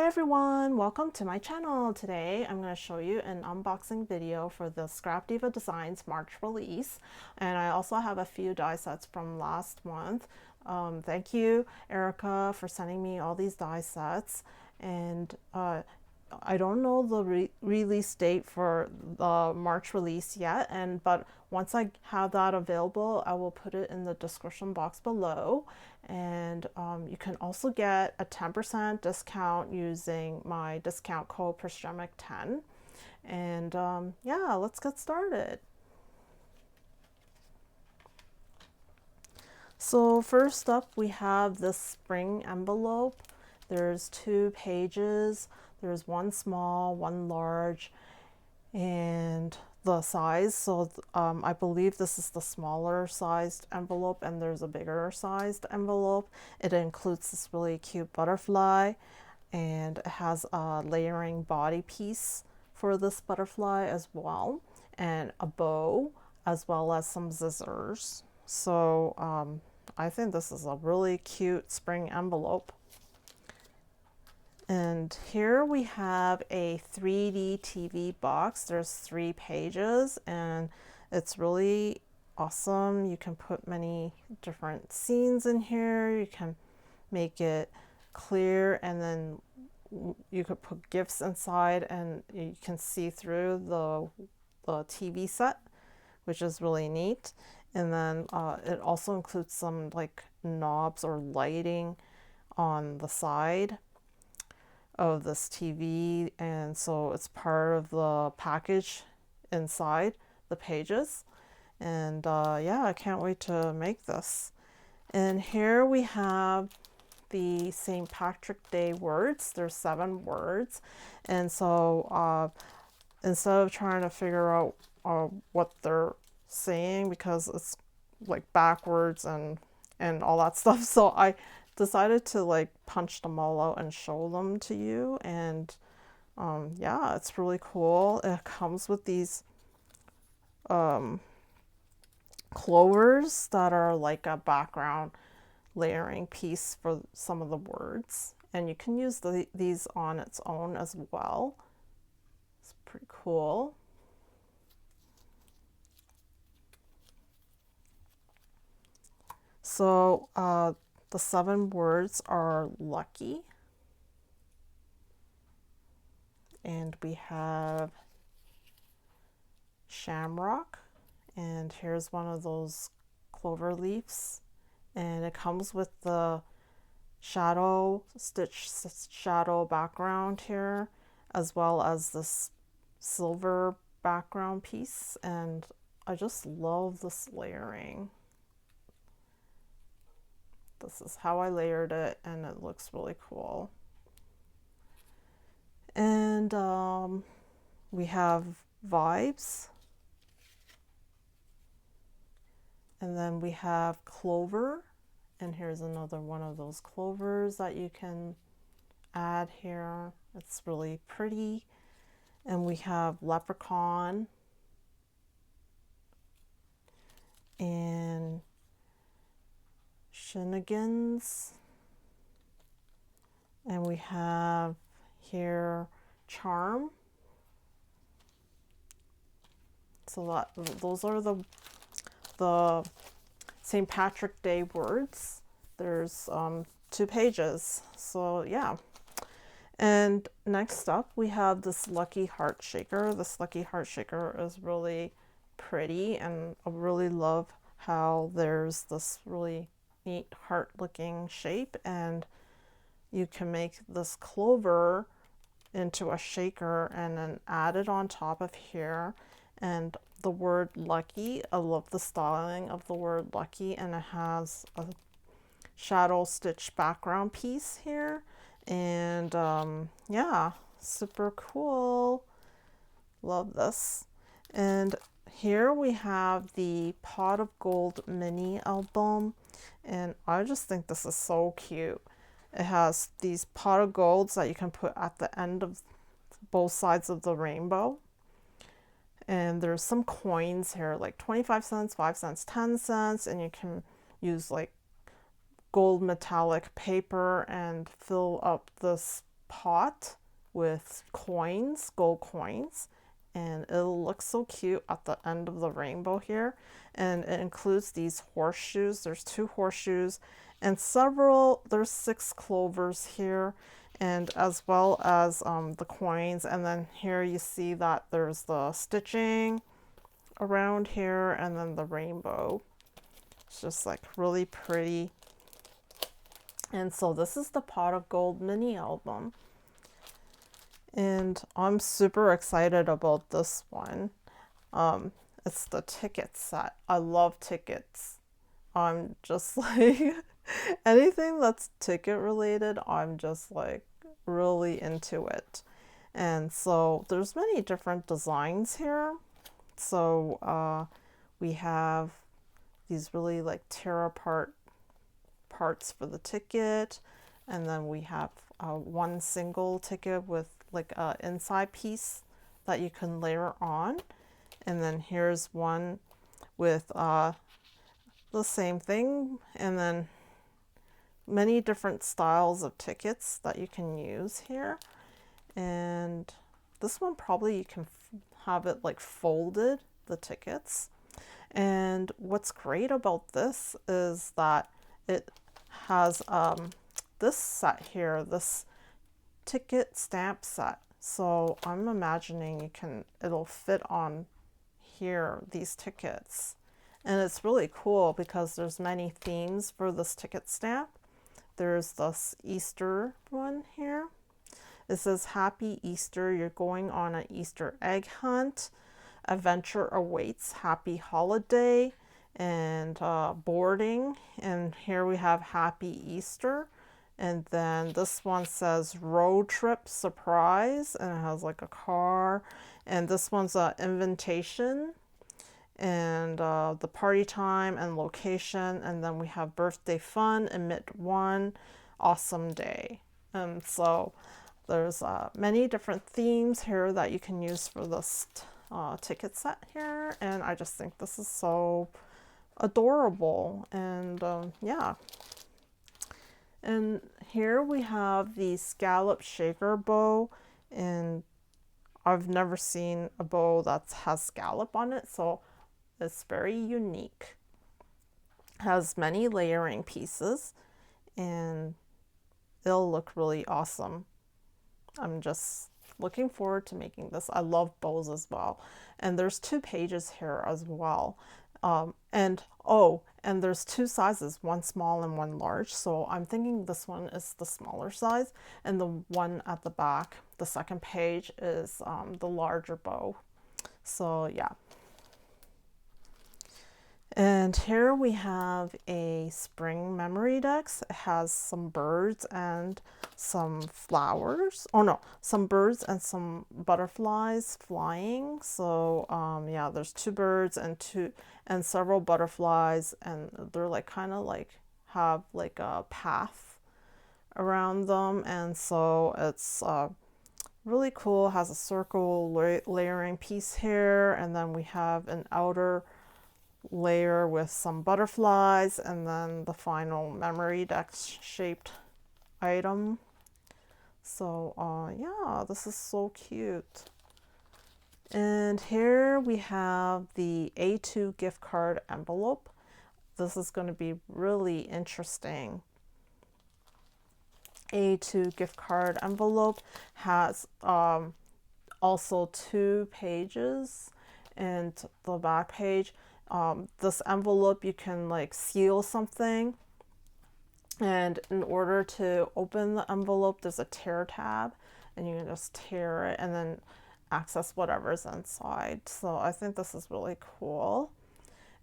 everyone, welcome to my channel. Today I'm going to show you an unboxing video for the Scrap Diva Designs March release, and I also have a few die sets from last month. Thank you, Erica, for sending me all these die sets, and I don't know the release date for the March release yet, but once I have that available, I will put it in the description box below. And you can also get a 10% discount using my discount code PRESTREMIC10. And yeah, let's get started. So first up, we have this spring envelope. There's 2 pages. There's one small, one large, and the size. So I believe this is the smaller sized envelope, and there's a bigger sized envelope. It includes this really cute butterfly, and it has a layering body piece for this butterfly as well, and a bow, as well as some scissors. So I think this is a really cute spring envelope. And here we have a 3D TV box. There's 3 pages, and it's really awesome. You can put many different scenes in here. You can make it clear, and then you could put gifts inside, and you can see through the TV set, which is really neat. And then it also includes some like knobs or lighting on the side of this TV, and so it's part of the package inside the pages. And yeah, I can't wait to make this. And here we have the St. Patrick's Day words. There's 7 words, and so instead of trying to figure out what they're saying, because it's like backwards and all that stuff, so I decided to like punch them all out and show them to you. And yeah, it's really cool. It comes with these clovers that are like a background layering piece for some of the words, and you can use these on its own as well. It's pretty cool. So the 7 words are lucky, and we have shamrock, and here's one of those clover leaves, and it comes with the shadow stitch shadow background here, as well as this silver background piece, and I just love this layering. This is how I layered it, and it looks really cool. And we have vibes, and then we have clover, and here's another one of those clovers that you can add here. It's really pretty. And we have leprechaun and shenanigans, and we have here charm. So those are the St. Patrick's Day words. There's 2 pages, so yeah. And next up, we have this lucky heart shaker. This lucky heart shaker is really pretty, and I really love how there's this really neat heart looking shape, and you can make this clover into a shaker and then add it on top of here. And the word lucky, I love the styling of the word lucky, and it has a shadow stitch background piece here, and yeah, super cool. Love this. And here we have the Pot of Gold mini album, and I just think this is so cute. It has these pot of golds that you can put at the end of both sides of the rainbow, and there's some coins here, like 25 cents, 5 cents, 10 cents, and you can use like gold metallic paper and fill up this pot with coins, gold coins, and it'll look so cute at the end of the rainbow here. And it includes these horseshoes. There's 2 horseshoes and there's 6 clovers here, and as well as the coins. And then here you see that there's the stitching around here, and then the rainbow. It's just like really pretty. And so this is the Pot of Gold mini album. And I'm super excited about this one. It's the ticket set. I love tickets. I'm just like, anything that's ticket related, I'm just like really into it. And so there's many different designs here. So we have these really like tear apart parts for the ticket, and then we have one single ticket with like a inside piece that you can layer on. And then here's one with the same thing, and then many different styles of tickets that you can use here. And this one probably you can have it like folded, the tickets. And what's great about this is that it has this set here, this ticket stamp set. So I'm imagining it'll fit on here, these tickets. And it's really cool because there's many themes for this ticket stamp. There's this Easter one here. It says, Happy Easter, you're going on an Easter egg hunt. Adventure awaits, happy holiday, and boarding. And here we have Happy Easter. And then this one says road trip surprise, and it has like a car. And this one's an invitation, and the party time and location. And then we have birthday fun, emit one, awesome day. And so there's many different themes here that you can use for this ticket set here. And I just think this is so adorable. And yeah. And here we have the Scalloped Shaker Bow, and I've never seen a bow that has scallop on it, so it's very unique. Has many layering pieces, and it'll look really awesome. I'm just looking forward to making this. I love bows as well. And there's 2 pages here as well. And there's 2 sizes, one small and one large. So I'm thinking this one is the smaller size, and the one at the back, the second page, is the larger bow. So yeah. And here we have a spring Memorydex. It has some birds and some flowers. Oh no, some birds and some butterflies flying. So yeah, there's 2 birds and several butterflies, and they're like kind of like have like a path around them. And so it's really cool. It has a circle layering piece here, and then we have an outer layer with some butterflies, and then the final Memorydex shaped item. So yeah, this is so cute. And here we have the A2 gift card envelope. This is going to be really interesting. A2 gift card envelope has also 2 pages, and the back page. This envelope, you can like seal something, and in order to open the envelope, there's a tear tab, and you can just tear it and then access whatever's inside. So I think this is really cool.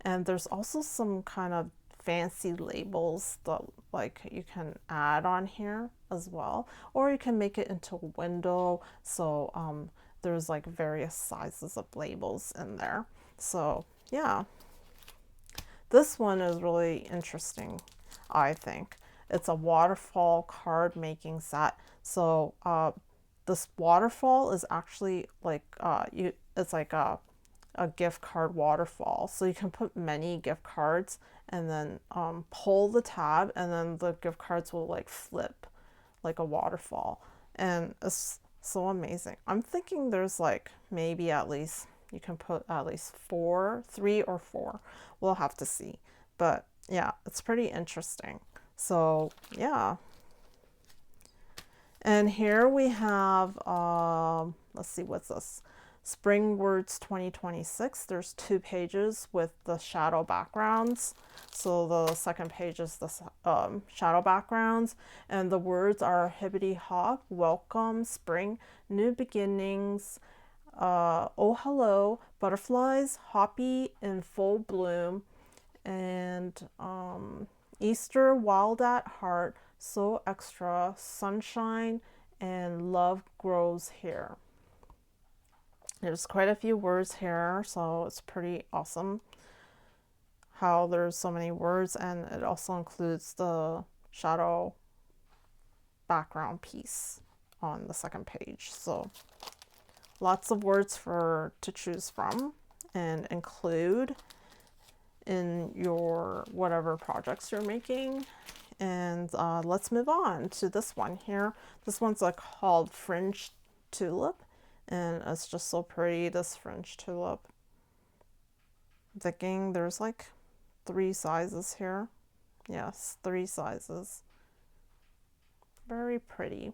And there's also some kind of fancy labels that like you can add on here as well, or you can make it into a window. So there's like various sizes of labels in there. So yeah, this one is really interesting, I think. It's a waterfall card making set. So this waterfall is actually like it's like a gift card waterfall. So you can put many gift cards and then pull the tab, and then the gift cards will like flip like a waterfall. and it's so amazing. I'm thinking there's like maybe at least you can put at least 3 or 4. We'll have to see. But yeah, it's pretty interesting. So yeah. And here we have, let's see, what's this? Spring Words 2026. There's 2 pages with the shadow backgrounds. So the second page is the shadow backgrounds, and the words are hibbity hop, welcome, spring, new beginnings, oh hello, butterflies, hoppy in full bloom, and Easter, wild at heart, so extra, sunshine, and love grows here. There's quite a few words here, so it's pretty awesome how there's so many words, and it also includes the shadow background piece on the second page. So lots of words to choose from and include in your whatever projects you're making. And let's move on to this one here. This one's called Fringe Tulip, and it's just so pretty, this Fringe Tulip. I'm thinking there's like 3 sizes here. Yes, 3 sizes. Very pretty.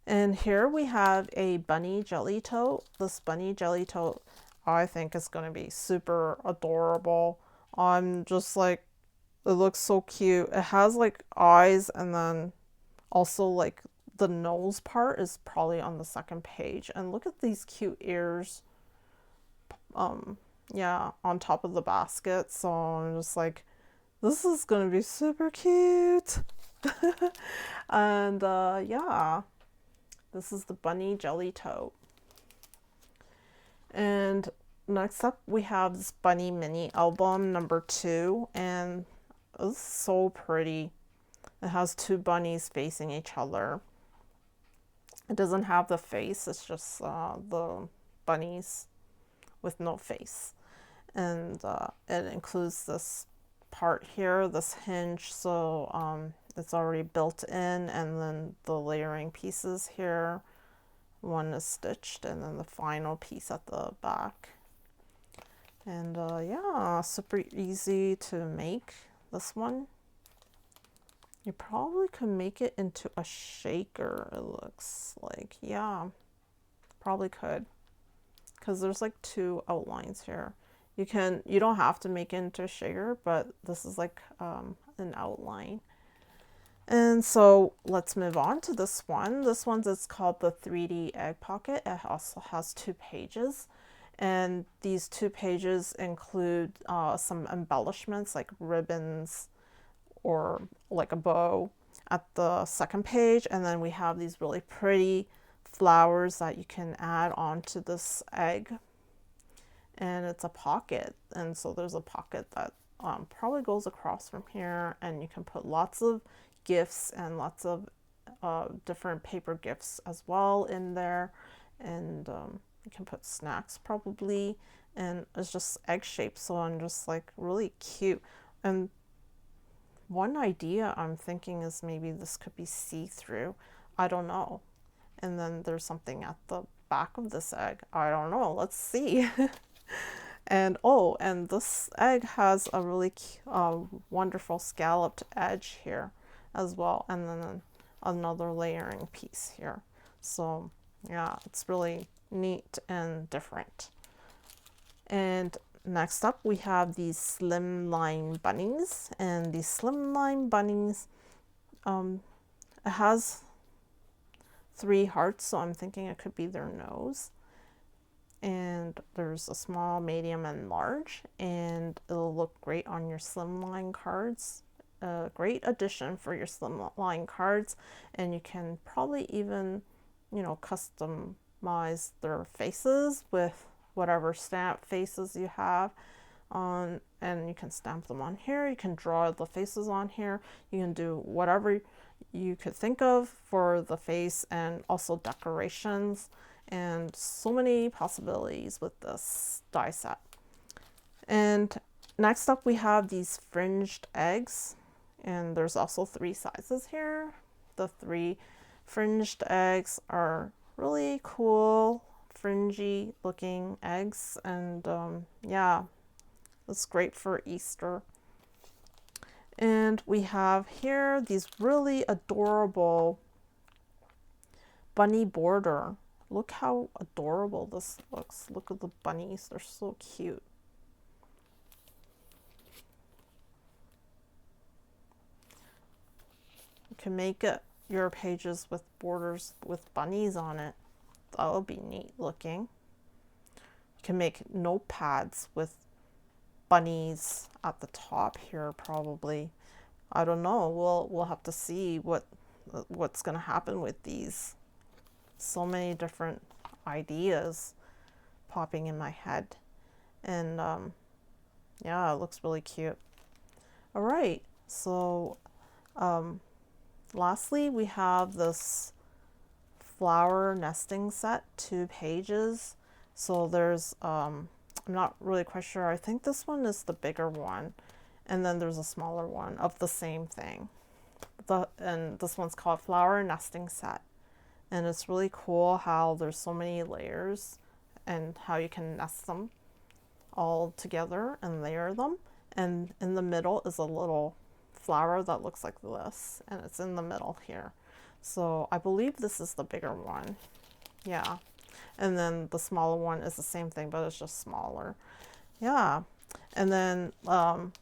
And here we have a bunny jelly tote. This bunny jelly tote, I think, is going to be super adorable. I'm just like, it looks so cute. It has like eyes, and then also like the nose part is probably on the second page. And look at these cute ears. Yeah, on top of the basket. So I'm just like, this is gonna be super cute. And yeah, this is the bunny jelly tote. And next up we have this bunny mini album number 2, and it's so pretty. It has 2 bunnies facing each other. It doesn't have the face, it's just the bunnies with no face. And it includes this part here, this hinge, so it's already built in, and then the layering pieces here. One is stitched, and then the final piece at the back. And yeah, super easy to make, this one. You probably could make it into a shaker, it looks like. Yeah, probably could, because there's like 2 outlines here. You don't have to make it into a shaker, but this is like an outline. And so let's move on to this one. This one's is called the 3D egg pocket. It also has 2 pages. And these 2 pages include some embellishments like ribbons or like a bow at the second page. And then we have these really pretty flowers that you can add onto this egg. And it's a pocket. And so there's a pocket that probably goes across from here, and you can put lots of gifts and lots of different paper gifts as well in there. And you can put snacks probably, and it's just egg shaped, so I'm just like really cute. And one idea I'm thinking is maybe this could be see-through. I don't know. And then there's something at the back of this egg. I don't know. Let's see. And oh, and this egg has a really wonderful scalloped edge here as well, and then another layering piece here. So yeah, it's really neat and different. And next up we have these Slimline bunnies, and these Slimline bunnies, it has 3 hearts, so I'm thinking it could be their nose. And there's a small, medium, and large, and it'll look great on your Slimline cards. A great addition for your Slimline cards, and you can probably even, you know, customize their faces with whatever stamp faces you have on, and you can stamp them on here. You can draw the faces on here. You can do whatever you could think of for the face, and also decorations, and so many possibilities with this die set. And next up we have these fringed eggs, and there's also 3 sizes here. The 3 fringed eggs are really cool, fringy looking eggs, and yeah, it's great for Easter. And we have here these really adorable bunny border. Look how adorable this looks. Look at the bunnies, they're so cute. You can make it your pages with borders with bunnies on it. That would be neat looking. You can make notepads with bunnies at the top here probably. I don't know. We'll have to see what's going to happen with these. So many different ideas popping in my head, and yeah, it looks really cute. All right, so lastly we have this flower nesting set, 2 pages. So there's I'm not really quite sure. I think this one is the bigger one, and then there's a smaller one of the same thing. And this one's called Flower Nesting Set. And it's really cool how there's so many layers and how you can nest them all together and layer them. And in the middle is a little flower that looks like this, and it's in the middle here. So I believe this is the bigger one. Yeah. And then the smaller one is the same thing, but it's just smaller. Yeah. And then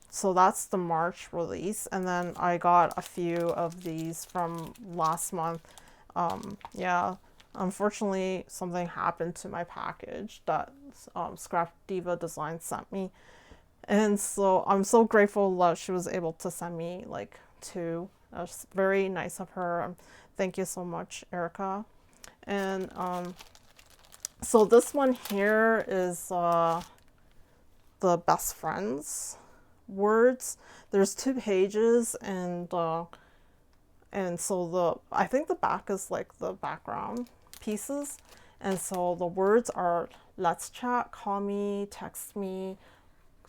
so that's the March release, and then I got a few of these from last month. Yeah, unfortunately something happened to my package that scrapdivadesigns sent me, and so I'm so grateful that she was able to send me like 2. That's very nice of her. Thank you so much, Erica. And so this one here is the best friends words. There's 2 pages, and so I think the back is like the background pieces, and so the words are let's chat, call me, text me,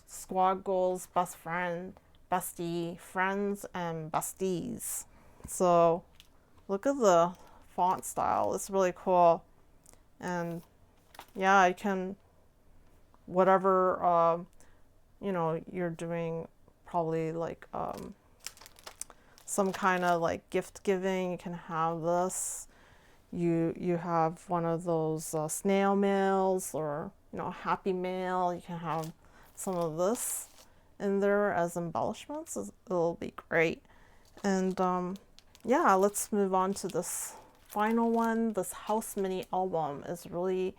squad goals, best friend, bestie, friends, and besties. So look at the font style, it's really cool. And yeah, I can, whatever you know, you're doing, probably like some kind of like gift giving, you can have this. You have one of those snail mails, or you know, happy mail. You can have some of this in there as embellishments. It'll be great. And yeah, let's move on to this final one. This house mini album is really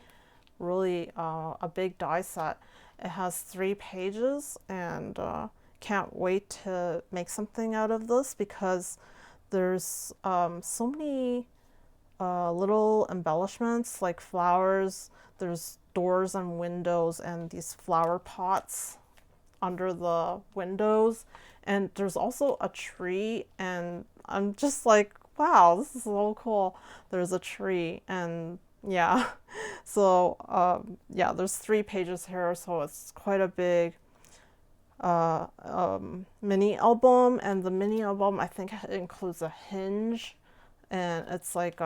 a big die set. It has 3 pages, and can't wait to make something out of this, because there's so many little embellishments like flowers. There's doors and windows and these flower pots under the windows, and there's also a tree, and I'm just like, wow, this is so cool. There's a tree, and yeah, so yeah, there's 3 pages here, so it's quite a big mini album. And the mini album, I think, includes a hinge, and it's like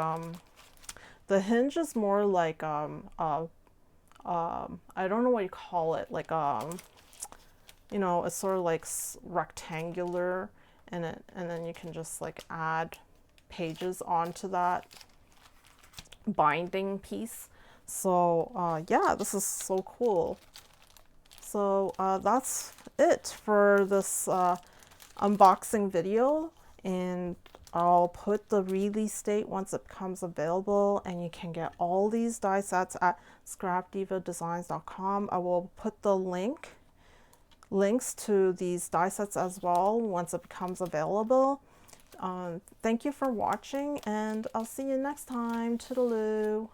the hinge is more like I don't know what you call it, like you know, it's sort of like rectangular, and then you can just like add pages onto that binding piece. So yeah, this is so cool. So that's it for this unboxing video, and I'll put the release date once it becomes available, and you can get all these die sets at scrapdivadesigns.com. I will put the links to these die sets as well once it becomes available. Thank you for watching, and I'll see you next time. Toodaloo.